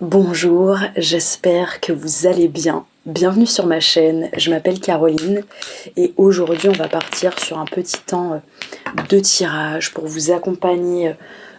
Bonjour, j'espère que vous allez bien. Bienvenue sur ma chaîne, je m'appelle Caroline et aujourd'hui on va partir sur un petit temps de tirage pour vous accompagner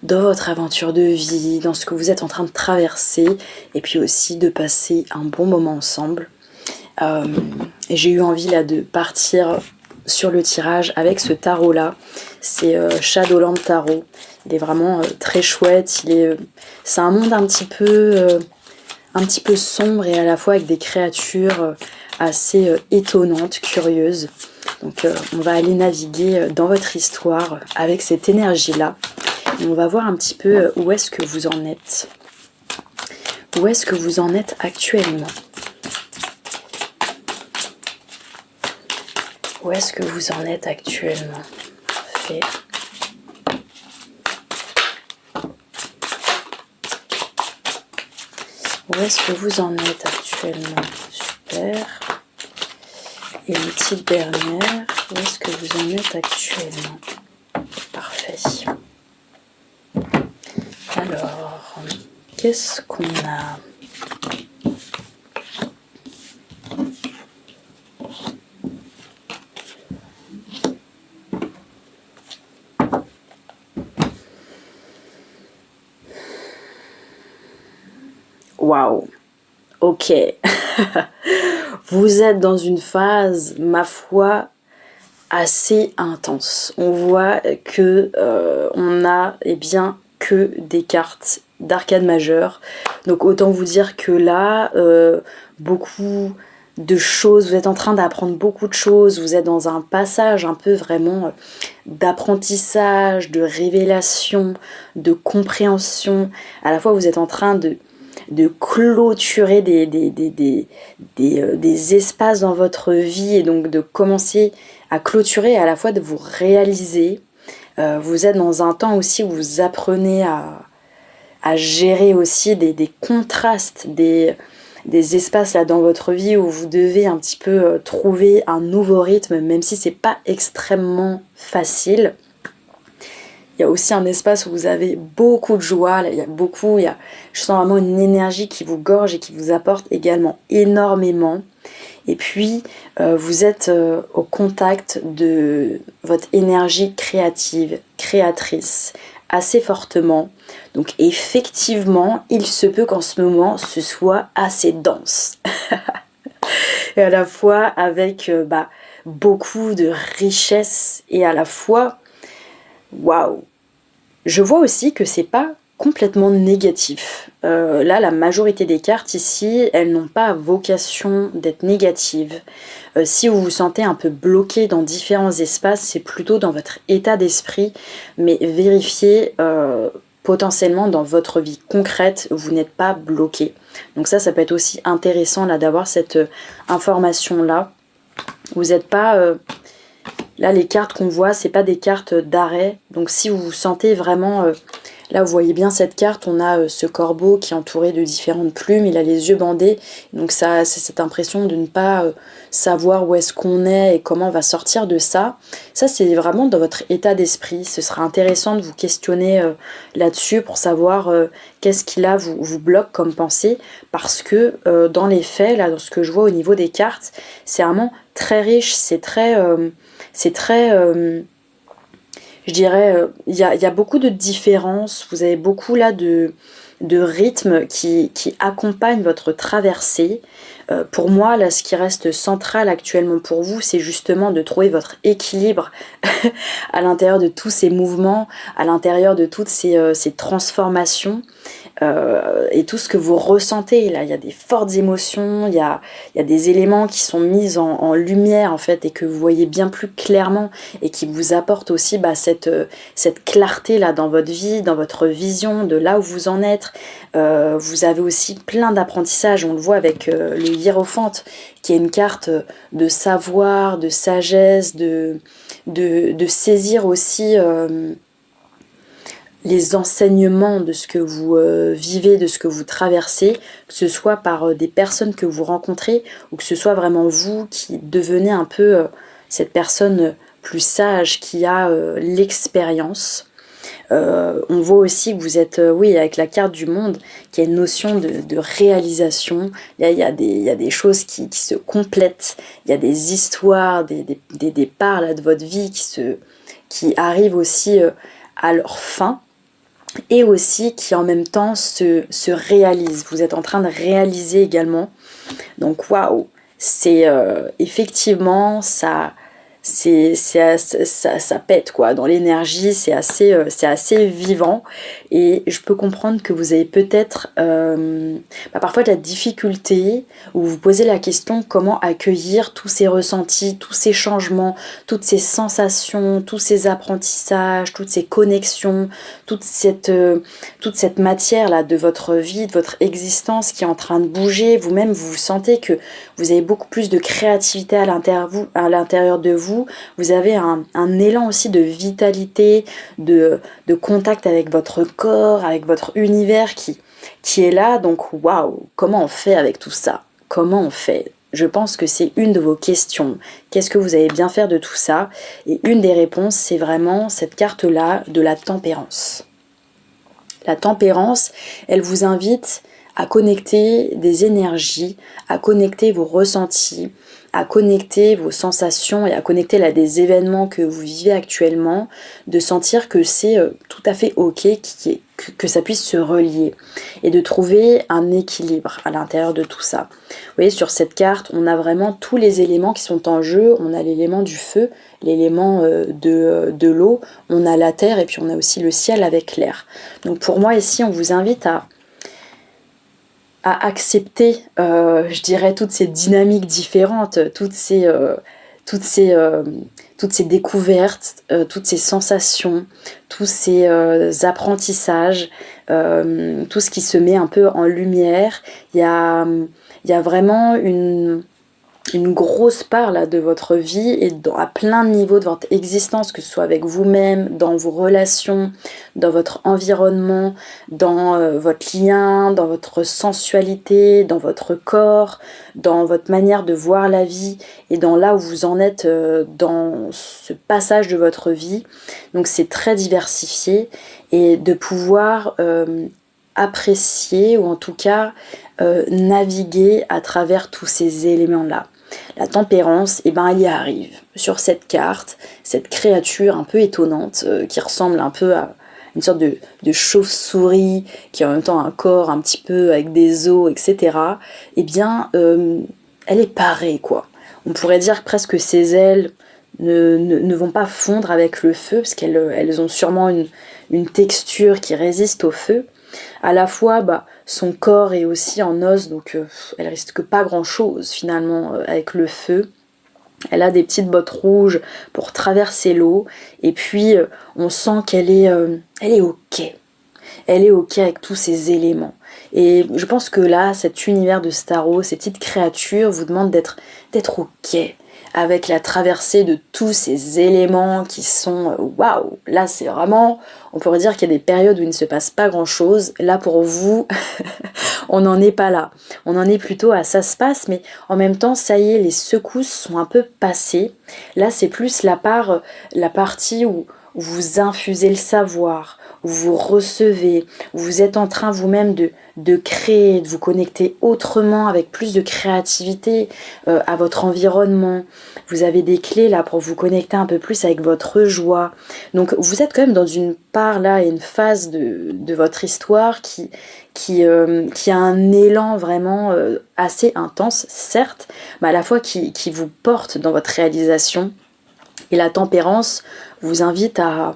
dans votre aventure de vie, dans ce que vous êtes en train de traverser et puis aussi de passer un bon moment ensemble. Et j'ai eu envie là de partir sur le tirage avec ce tarot là, c'est Shadowland Tarot. Il est vraiment très chouette, c'est un monde un petit peu sombre et à la fois avec des créatures assez étonnantes, curieuses. Donc on va aller naviguer dans votre histoire avec cette énergie-là. Et on va voir un petit peu où est-ce que vous en êtes. Où est-ce que vous en êtes actuellement? Où est-ce que vous en êtes actuellement? Fait. Où est-ce que vous en êtes actuellement? Super. Et une petite dernière, où est-ce que vous en êtes actuellement? Parfait. Alors, qu'est-ce qu'on a? Waouh! Ok. Vous êtes dans une phase, ma foi, assez intense. On voit que on a que des cartes d'arcade majeure. Donc autant vous dire que là, beaucoup de choses, vous êtes en train d'apprendre beaucoup de choses, vous êtes dans un passage un peu vraiment d'apprentissage, de révélation, de compréhension. À la fois vous êtes en train de clôturer des espaces dans votre vie et donc de commencer à clôturer et à la fois de vous réaliser. Vous êtes dans un temps aussi où vous apprenez à gérer aussi des contrastes, des espaces là dans votre vie où vous devez un petit peu trouver un nouveau rythme, même si c'est pas extrêmement facile. Il y a aussi un espace où vous avez beaucoup de joie, là, je sens vraiment une énergie qui vous gorge et qui vous apporte également énormément. Et puis, vous êtes au contact de votre énergie créative, créatrice, assez fortement. Donc effectivement, il se peut qu'en ce moment, ce soit assez dense. Et à la fois avec beaucoup de richesse et à la fois, waouh! Je vois aussi que c'est pas complètement négatif. Là, la majorité des cartes ici, elles n'ont pas vocation d'être négatives. Si vous vous sentez un peu bloqué dans différents espaces, c'est plutôt dans votre état d'esprit, mais vérifiez potentiellement dans votre vie concrète, vous n'êtes pas bloqué. Donc ça peut être aussi intéressant là d'avoir cette information-là. Vous n'êtes pas... Là, les cartes qu'on voit, c'est pas des cartes d'arrêt. Donc si vous vous sentez vraiment... là, vous voyez bien cette carte, on a ce corbeau qui est entouré de différentes plumes, il a les yeux bandés. Donc ça, c'est cette impression de ne pas savoir où est-ce qu'on est et comment on va sortir de ça. Ça, c'est vraiment dans votre état d'esprit. Ce sera intéressant de vous questionner là-dessus pour savoir qu'est-ce qui là vous bloque comme pensée. Parce que dans les faits, là, dans ce que je vois au niveau des cartes, c'est vraiment très riche, c'est très... je dirais, il y a beaucoup de différences, vous avez beaucoup là de rythme qui accompagne votre traversée. Pour moi, là, ce qui reste central actuellement pour vous, c'est justement de trouver votre équilibre à l'intérieur de tous ces mouvements, à l'intérieur de toutes ces transformations. Et tout ce que vous ressentez, là, il y a des fortes émotions, il y a des éléments qui sont mis en lumière en fait et que vous voyez bien plus clairement et qui vous apportent aussi cette clarté là dans votre vie, dans votre vision de là où vous en êtes. Vous avez aussi plein d'apprentissages, on le voit avec le hiérophante qui est une carte de savoir, de sagesse, de saisir aussi les enseignements de ce que vous vivez, de ce que vous traversez, que ce soit par des personnes que vous rencontrez ou que ce soit vraiment vous qui devenez un peu cette personne plus sage qui a l'expérience. On voit aussi que vous êtes, oui, avec la carte du monde, qu'il y a une notion de réalisation. Il y a des choses qui se complètent. Il y a des histoires, des parts là, de votre vie qui arrivent aussi à leur fin. Et aussi qui en même temps se réalisent. Vous êtes en train de réaliser également. Donc waouh, c'est effectivement ça pète quoi dans l'énergie, c'est assez vivant et je peux comprendre que vous avez peut-être parfois de la difficulté ou vous posez la question comment accueillir tous ces ressentis, tous ces changements, toutes ces sensations, tous ces apprentissages, toutes ces connexions, toute cette matière là de votre vie, de votre existence qui est en train de bouger. Vous-même vous sentez que vous avez beaucoup plus de créativité à l'intérieur de vous. Vous avez un élan aussi de vitalité, de contact avec votre corps, avec votre univers qui est là. Donc waouh, comment on fait avec tout ça? Comment on fait? Je pense que c'est une de vos questions. Qu'est-ce que vous allez bien faire de tout ça? Et une des réponses, c'est vraiment cette carte-là de la tempérance. La tempérance, elle vous invite à connecter des énergies, à connecter vos ressentis, à connecter vos sensations et à connecter là des événements que vous vivez actuellement, de sentir que c'est tout à fait ok, que ça puisse se relier et de trouver un équilibre à l'intérieur de tout ça. Vous voyez, sur cette carte, on a vraiment tous les éléments qui sont en jeu. On a l'élément du feu, l'élément de l'eau, on a la terre et puis on a aussi le ciel avec l'air. Donc pour moi ici, on vous invite à accepter, je dirais, toutes ces dynamiques différentes, toutes ces découvertes, toutes ces sensations, tous ces apprentissages, tout ce qui se met un peu en lumière. Il y a vraiment une grosse part là, de votre vie et à plein de niveaux de votre existence, que ce soit avec vous-même, dans vos relations, dans votre environnement, dans votre lien, dans votre sensualité, dans votre corps, dans votre manière de voir la vie et dans là où vous en êtes dans ce passage de votre vie. Donc c'est très diversifié et de pouvoir apprécier ou en tout cas naviguer à travers tous ces éléments-là. La tempérance, eh ben, elle y arrive. Sur cette carte, cette créature un peu étonnante qui ressemble un peu à une sorte de chauve-souris qui a en même temps un corps un petit peu avec des os, etc. Eh bien, elle est parée, quoi. On pourrait dire presque que ses ailes ne vont pas fondre avec le feu parce qu'elles ont sûrement une texture qui résiste au feu. À la fois, son corps est aussi en os, donc elle risque pas grand chose finalement avec le feu. Elle a des petites bottes rouges pour traverser l'eau, et puis on sent qu'elle est ok. Elle est ok avec tous ces éléments. Et je pense que là, cet univers de Starro, ces petites créatures vous demandent d'être ok avec la traversée de tous ces éléments qui sont waouh. Là, c'est vraiment, on pourrait dire qu'il y a des périodes où il ne se passe pas grand chose. Là, pour vous, on n'en est pas là. On en est plutôt à ça se passe, mais en même temps, ça y est, les secousses sont un peu passées. Là, c'est plus la partie où vous infusez le savoir, où vous recevez, où vous êtes en train vous-même de créer, de vous connecter autrement, avec plus de créativité à votre environnement. Vous avez des clés là pour vous connecter un peu plus avec votre joie. Donc vous êtes quand même dans une part là et une phase de votre histoire qui a un élan vraiment assez intense, certes, mais à la fois qui vous porte dans votre réalisation. Et la tempérance vous invite à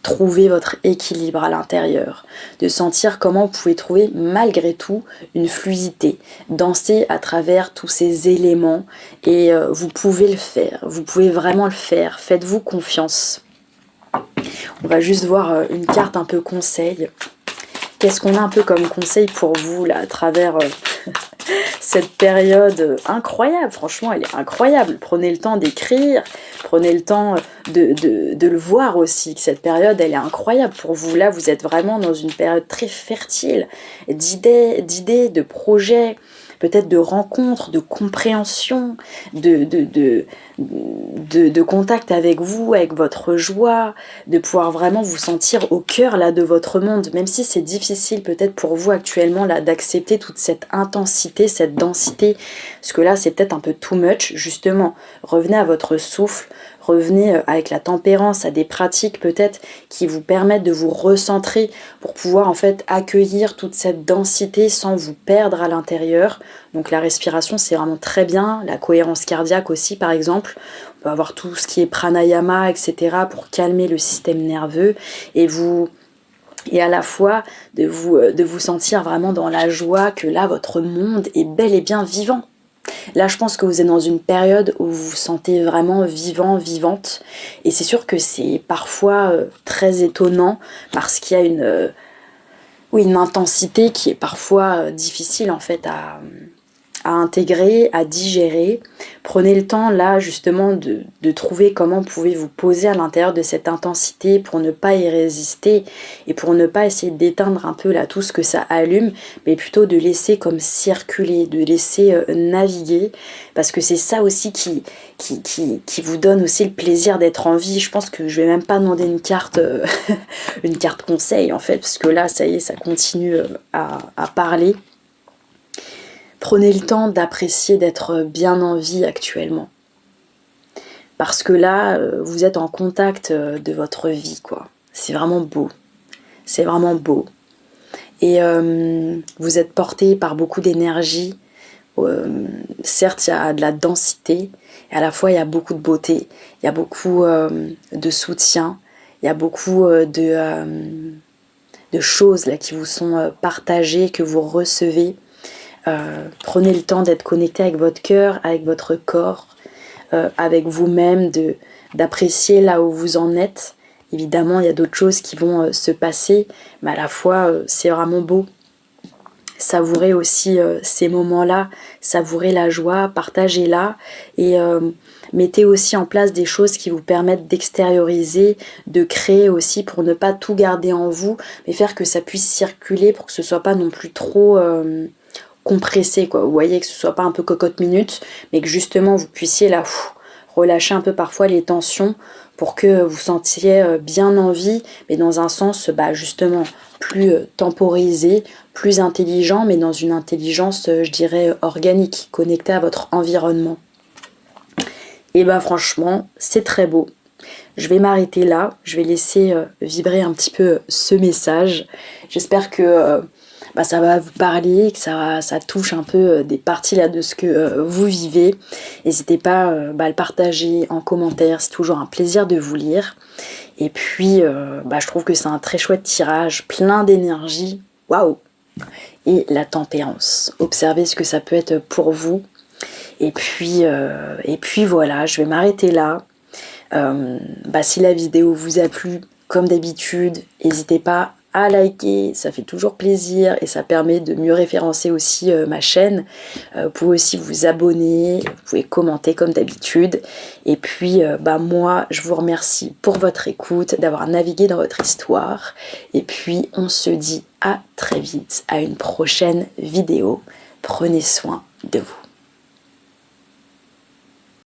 trouver votre équilibre à l'intérieur, de sentir comment vous pouvez trouver malgré tout une fluidité, danser à travers tous ces éléments et vous pouvez le faire, vous pouvez vraiment le faire, faites-vous confiance. On va juste voir une carte un peu conseil. Qu'est-ce qu'on a un peu comme conseil pour vous là à travers cette période incroyable, franchement, elle est incroyable. Prenez le temps d'écrire, prenez le temps de le voir aussi, que cette période, elle est incroyable pour vous. Là, vous êtes vraiment dans une période très fertile d'idées, de projets, peut-être de rencontres, de compréhension, de contact avec vous, avec votre joie, de pouvoir vraiment vous sentir au cœur là de votre monde, même si c'est difficile peut-être pour vous actuellement là d'accepter toute cette intensité, cette densité, parce que là c'est peut-être un peu too much. Justement, revenez à votre souffle, revenez avec la tempérance à des pratiques peut-être qui vous permettent de vous recentrer pour pouvoir en fait accueillir toute cette densité sans vous perdre à l'intérieur. Donc la respiration c'est vraiment très bien, la cohérence cardiaque aussi par exemple. On peut avoir tout ce qui est pranayama, etc. pour calmer le système nerveux et à la fois de vous sentir vraiment dans la joie que là votre monde est bel et bien vivant. Là, je pense que vous êtes dans une période où vous vous sentez vraiment vivant, vivante. Et c'est sûr que c'est parfois très étonnant parce qu'il y a une intensité qui est parfois difficile en fait à intégrer, à digérer. Prenez le temps là justement de trouver comment vous pouvez vous poser à l'intérieur de cette intensité pour ne pas y résister et pour ne pas essayer d'éteindre un peu là tout ce que ça allume, mais plutôt de laisser comme circuler, de laisser naviguer, parce que c'est ça aussi qui vous donne aussi le plaisir d'être en vie. Je pense que je vais même pas demander une carte une carte conseil en fait, parce que là ça y est, ça continue à parler. Prenez le temps d'apprécier d'être bien en vie actuellement. Parce que là, vous êtes en contact de votre vie, quoi. C'est vraiment beau. C'est vraiment beau. Et vous êtes porté par beaucoup d'énergie. Certes, il y a de la densité. Et à la fois, il y a beaucoup de beauté. Il y a beaucoup de soutien. Il y a beaucoup de choses là, qui vous sont partagées, que vous recevez. Prenez le temps d'être connecté avec votre cœur, avec votre corps, avec vous-même, d'apprécier là où vous en êtes. Évidemment, il y a d'autres choses qui vont se passer, mais à la fois, c'est vraiment beau. Savourez aussi ces moments-là, savourez la joie, partagez-la et mettez aussi en place des choses qui vous permettent d'extérioriser, de créer aussi pour ne pas tout garder en vous, mais faire que ça puisse circuler pour que ce soit pas non plus trop compressé, quoi. Vous voyez, que ce soit pas un peu cocotte minute, mais que justement vous puissiez là relâcher un peu parfois les tensions pour que vous sentiez bien en vie, mais dans un sens justement plus temporisé, plus intelligent, mais dans une intelligence, je dirais, organique, connectée à votre environnement. Et franchement, c'est très beau. Je vais m'arrêter là, je vais laisser vibrer un petit peu ce message. J'espère que ça va vous parler, que ça touche un peu des parties là de ce que vous vivez. N'hésitez pas à le partager en commentaire, c'est toujours un plaisir de vous lire. Et puis, je trouve que c'est un très chouette tirage, plein d'énergie. Waouh! Et la tempérance. Observez ce que ça peut être pour vous. Et puis voilà, je vais m'arrêter là. Si la vidéo vous a plu, comme d'habitude, n'hésitez pas à liker, ça fait toujours plaisir et ça permet de mieux référencer aussi ma chaîne. Vous pouvez aussi vous abonner, vous pouvez commenter comme d'habitude. Et puis moi, je vous remercie pour votre écoute, d'avoir navigué dans votre histoire. Et puis on se dit à très vite, à une prochaine vidéo. Prenez soin de vous.